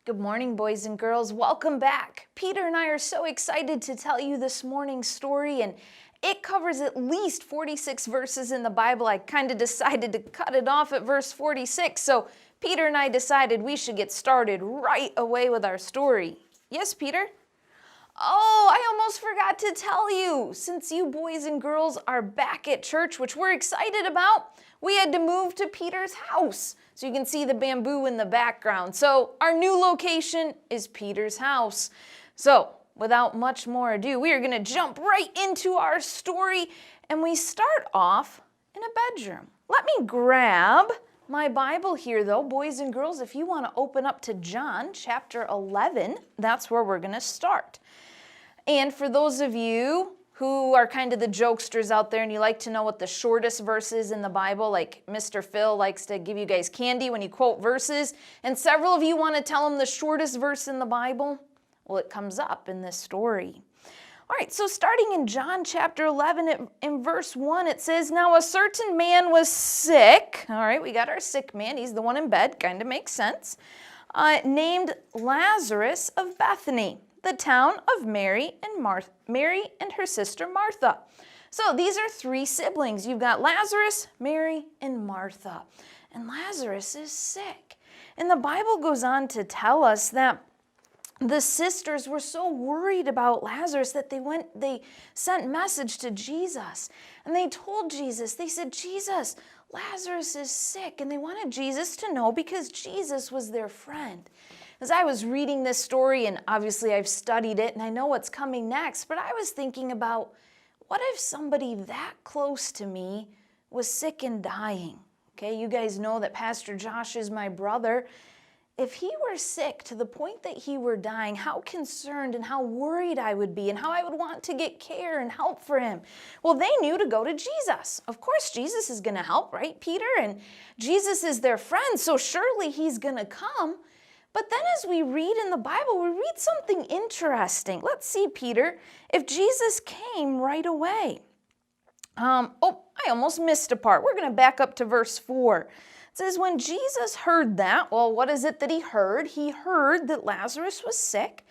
Good morning, boys and girls. Welcome back. Peter and I are so excited to tell you this morning's story, and it covers at least 46 verses in the Bible. I kind of decided to cut it off at verse 46, so Peter and I decided we should get started right away with our story. Yes, Peter? Oh, I almost forgot to tell you. Since you boys and girls are back at church, which we're excited about, we had to move to Peter's house. So you can see the bamboo in the background. So our new location is Peter's house. So without much more ado, we are going to jump right into our story. And we start off in a bedroom. Let me grab my Bible here, though. Boys and girls, if you want to open up to John chapter 11, that's where we're going to start. And for those of you who are kind of the jokesters out there and you like to know what the shortest verse is in the Bible, like Mr. Phil likes to give you guys candy when you quote verses, and several of you want to tell him the shortest verse in the Bible, well, it comes up in this story. All right, so starting in John chapter 11, in verse 1, it says, "Now a certain man was sick." All right, we got our sick man. He's the one in bed. Kind of makes sense. Named Lazarus of Bethany, the town of Mary and her sister Martha. So these are three siblings. You've got Lazarus, Mary, and Martha. And Lazarus is sick. And the Bible goes on to tell us that the sisters were so worried about Lazarus that they sent message to Jesus. And they told Jesus, they said, "Jesus, Lazarus is sick." And they wanted Jesus to know because Jesus was their friend. As I was reading this story, and obviously I've studied it and I know what's coming next, but I was thinking about, what if somebody that close to me was sick and dying? Okay, you guys know that Pastor Josh is my brother. If he were sick to the point that he were dying, how concerned and how worried I would be and how I would want to get care and help for him. Well, they knew to go to Jesus. Of course, Jesus is going to help, right, Peter? And Jesus is their friend, so surely he's going to come. But then as we read in the Bible, we read something interesting. Let's see, Peter, if Jesus came right away. I almost missed a part. We're going to back up to verse 4. It says, when Jesus heard that, well, what is it that he heard? He heard that Lazarus was sick.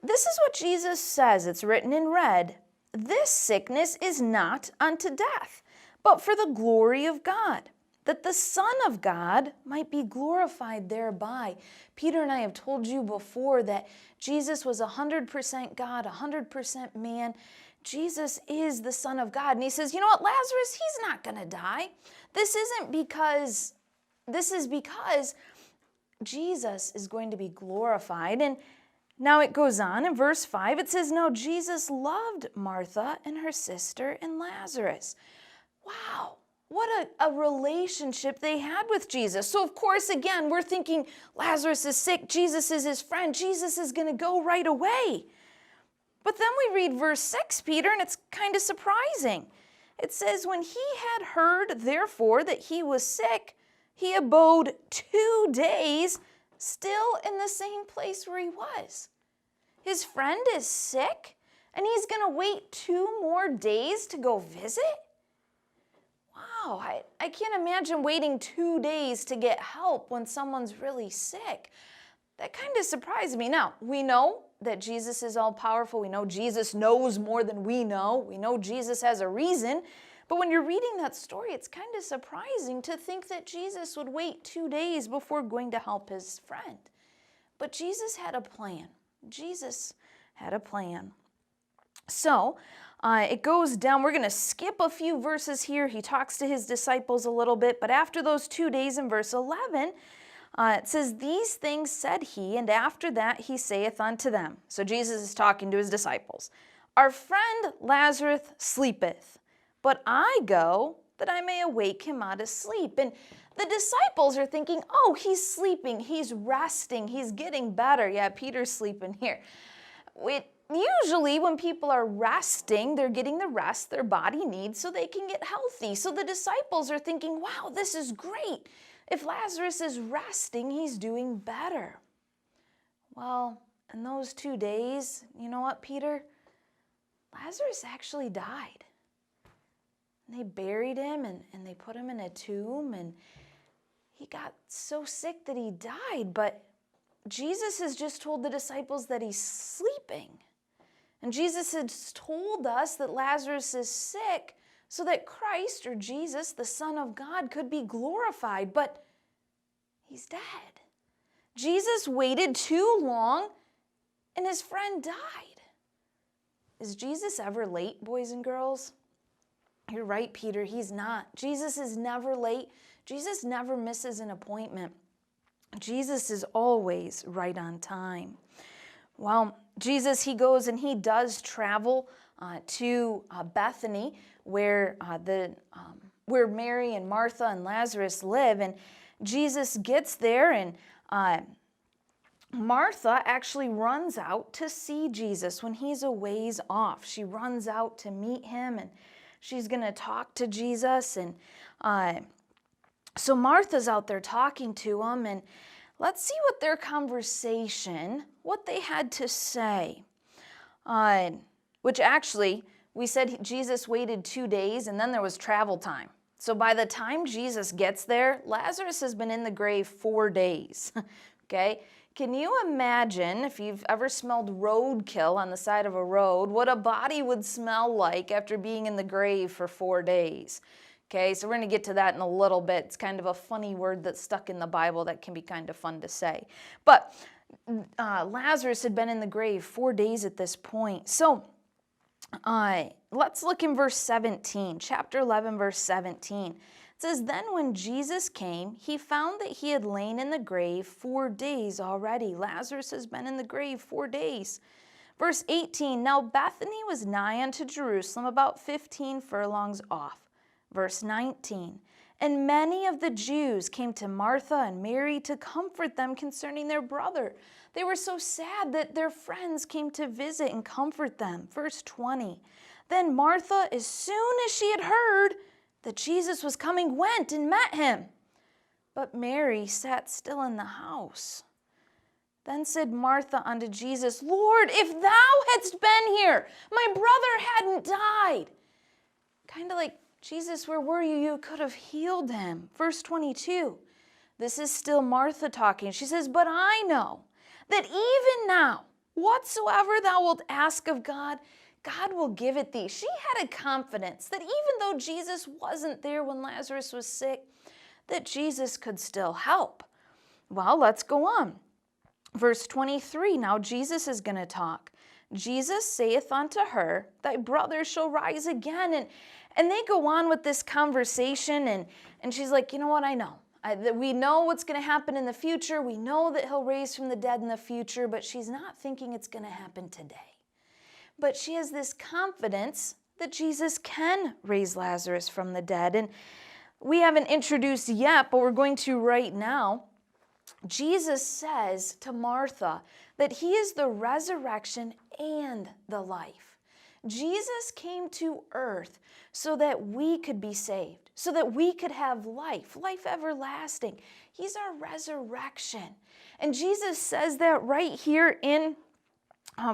This is what Jesus says. It's written in red. "This sickness is not unto death, but for the glory of God, that the Son of God might be glorified thereby." Peter and I have told you before that Jesus was 100% God, 100% man. Jesus is the Son of God. And he says, you know what, Lazarus, he's not going to die. This is because Jesus is going to be glorified. And now it goes on in verse 5. It says, "Now Jesus loved Martha and her sister and Lazarus." Wow. What a relationship they had with Jesus. So, of course, again, we're thinking Lazarus is sick. Jesus is his friend. Jesus is going to go right away. But then we read verse 6, Peter, and it's kind of surprising. It says, "When he had heard, therefore, that he was sick, he abode 2 days still in the same place where he was." His friend is sick, and he's going to wait 2 more days to go visit? Wow, I can't imagine waiting 2 days to get help when someone's really sick. That kind of surprised me. Now, we know that Jesus is all-powerful. We know Jesus knows more than we know. We know Jesus has a reason. But when you're reading that story, it's kind of surprising to think that Jesus would wait 2 days before going to help his friend. But Jesus had a plan. Jesus had a plan. So, it goes down. We're going to skip a few verses here. He talks to his disciples a little bit. But after those 2 days in verse 11, it says, "These things said he, and after that he saith unto them." So Jesus is talking to his disciples. "Our friend Lazarus sleepeth, but I go that I may awake him out of sleep." And the disciples are thinking, oh, he's sleeping, he's resting, he's getting better. Yeah, Peter's sleeping here. Usually when people are resting, they're getting the rest their body needs so they can get healthy. So the disciples are thinking, wow, this is great. If Lazarus is resting, he's doing better. Well, in those 2 days, you know what, Peter? Lazarus actually died. And they buried him and they put him in a tomb, and he got so sick that he died. But Jesus has just told the disciples that he's sleeping. And Jesus has told us that Lazarus is sick so that Christ, or Jesus, the Son of God, could be glorified. But he's dead. Jesus waited too long and his friend died. Is Jesus ever late, boys and girls? You're right, Peter, he's not. Jesus is never late. Jesus never misses an appointment. Jesus is always right on time. Well, Jesus, he goes and he does travel to Bethany, where Mary and Martha and Lazarus live. And Jesus gets there, and Martha actually runs out to see Jesus when he's a ways off. She runs out to meet him, and she's going to talk to Jesus. And so Martha's out there talking to him, and let's see what their conversation, what they had to say. Which actually, we said Jesus waited 2 days, and then there was travel time. So by the time Jesus gets there, Lazarus has been in the grave 4 days. Okay? Can you imagine, if you've ever smelled roadkill on the side of a road, what a body would smell like after being in the grave for 4 days? Okay, so we're going to get to that in a little bit. It's kind of a funny word that's stuck in the Bible that can be kind of fun to say. But Lazarus had been in the grave 4 days at this point. So let's look in verse 17, chapter 11, verse 17. It says, "Then when Jesus came, he found that he had lain in the grave 4 days already." Lazarus has been in the grave 4 days. Verse 18, "Now Bethany was nigh unto Jerusalem, about 15 furlongs off." Verse 19, "And many of the Jews came to Martha and Mary to comfort them concerning their brother." They were so sad that their friends came to visit and comfort them. Verse 20, "Then Martha, as soon as she had heard that Jesus was coming, went and met him. But Mary sat still in the house. Then said Martha unto Jesus, Lord, if thou hadst been here, my brother hadn't died." Kind of like, Jesus, where were you? You could have healed him. Verse 22, this is still Martha talking. She says, "But I know that even now, whatsoever thou wilt ask of God, God will give it thee." She had a confidence that even though Jesus wasn't there when Lazarus was sick, that Jesus could still help. Well, let's go on. Verse 23, now Jesus is going to talk. "Jesus saith unto her, Thy brother shall rise again." And they go on with this conversation, and she's like, you know what, I know. We know what's going to happen in the future. We know that he'll raise from the dead in the future, but she's not thinking it's going to happen today. But she has this confidence that Jesus can raise Lazarus from the dead. And we haven't introduced yet, but we're going to right now. Jesus says to Martha that he is the resurrection and the life. Jesus came to earth so that we could be saved, so that we could have life, life everlasting. He's our resurrection. And Jesus says that right here in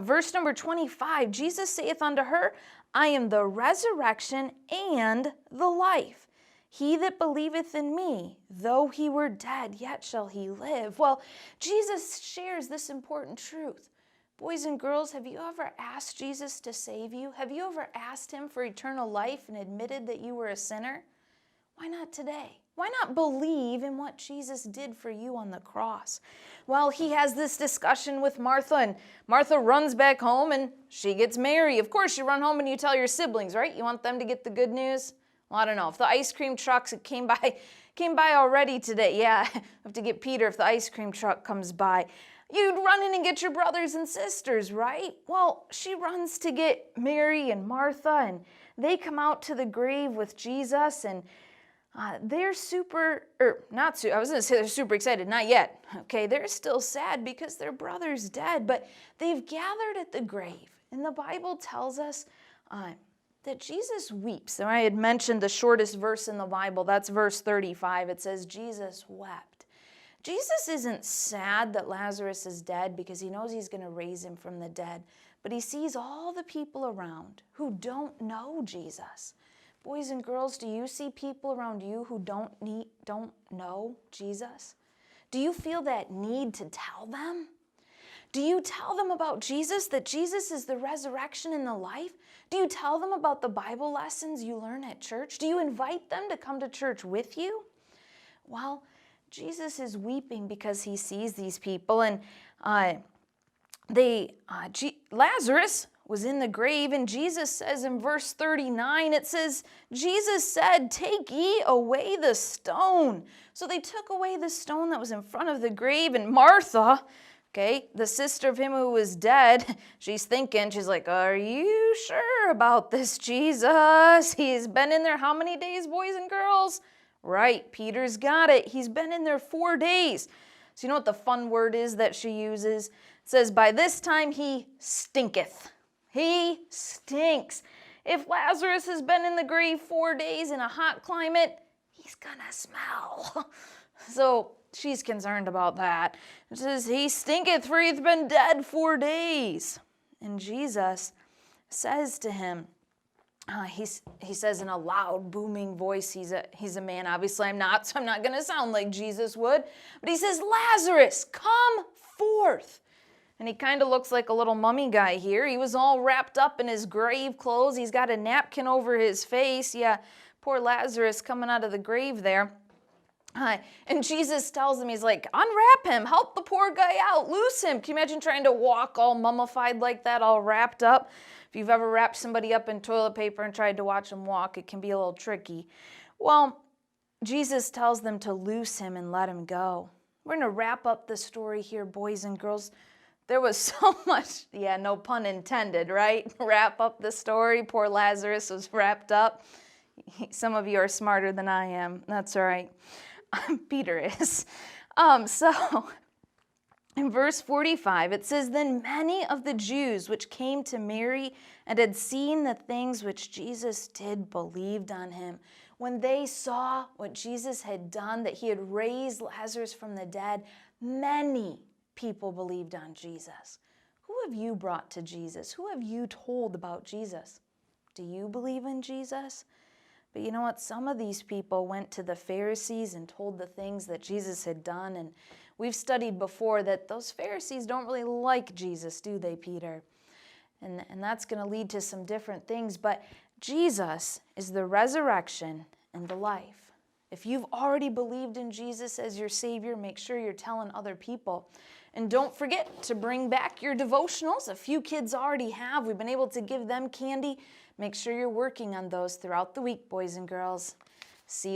verse number 25. Jesus saith unto her, "I am the resurrection and the life. He that believeth in me, though he were dead, yet shall he live." Well, Jesus shares this important truth. Boys and girls, have you ever asked Jesus to save you? Have you ever asked him for eternal life and admitted that you were a sinner? Why not today? Why not believe in what Jesus did for you on the cross? Well, he has this discussion with Martha, and Martha runs back home, and she gets Mary. Of course, you run home and you tell your siblings, right? You want them to get the good news? Well, I don't know. If the ice cream trucks came by already today, yeah, I have to get Peter if the ice cream truck comes by. You'd run in and get your brothers and sisters, right? Well, she runs to get Mary and Martha, and they come out to the grave with Jesus, and they're they're super excited, not yet. Okay, they're still sad because their brother's dead, but they've gathered at the grave. And the Bible tells us that Jesus weeps. And I had mentioned the shortest verse in the Bible, that's verse 35. It says, Jesus wept. Jesus isn't sad that Lazarus is dead because he knows he's going to raise him from the dead, but he sees all the people around who don't know Jesus. Boys and girls, do you see people around you who don't know Jesus? Do you feel that need to tell them? Do you tell them about Jesus, that Jesus is the resurrection and the life? Do you tell them about the Bible lessons you learn at church? Do you invite them to come to church with you? Well, Jesus is weeping because he sees these people, and Lazarus was in the grave, and Jesus says in verse 39, it says, Jesus said, "Take ye away the stone." So they took away the stone that was in front of the grave, and Martha, okay, the sister of him who was dead, she's like, "Are you sure about this Jesus? He's been in there how many days, boys and girls?" Right, Peter's got it. He's been in there 4 days. So you know what the fun word is that she uses? It says, "By this time he stinketh." He stinks. If Lazarus has been in the grave 4 days in a hot climate, he's gonna smell. So she's concerned about that. It says, "He stinketh, for he hath been dead 4 days." And Jesus says to him, he says in a loud, booming voice, he's a man, obviously I'm not, so I'm not going to sound like Jesus would, but he says, "Lazarus, come forth." And he kind of looks like a little mummy guy here. He was all wrapped up in his grave clothes. He's got a napkin over his face. Yeah, poor Lazarus coming out of the grave there. And Jesus tells him, he's like, "Unwrap him, help the poor guy out, loose him." Can you imagine trying to walk all mummified like that, all wrapped up? If you've ever wrapped somebody up in toilet paper and tried to watch them walk, it can be a little tricky. Well, Jesus tells them to loose him and let him go. We're going to wrap up the story here, boys and girls. There was so much, yeah, no pun intended, right? Wrap up the story. Poor Lazarus was wrapped up. Some of you are smarter than I am. That's all right. Peter is. So in verse 45, it says, "Then many of the Jews which came to Mary and had seen the things which Jesus did believed on him." When they saw what Jesus had done, that he had raised Lazarus from the dead, many people believed on Jesus. Who have you brought to Jesus? Who have you told about Jesus? Do you believe in Jesus? But you know what? Some of these people went to the Pharisees and told the things that Jesus had done. And we've studied before that those Pharisees don't really like Jesus, do they, Peter? And that's going to lead to some different things. But Jesus is the resurrection and the life. If you've already believed in Jesus as your Savior, make sure you're telling other people. And don't forget to bring back your devotionals. A few kids already have. We've been able to give them candy. Make sure you're working on those throughout the week, boys and girls. See you.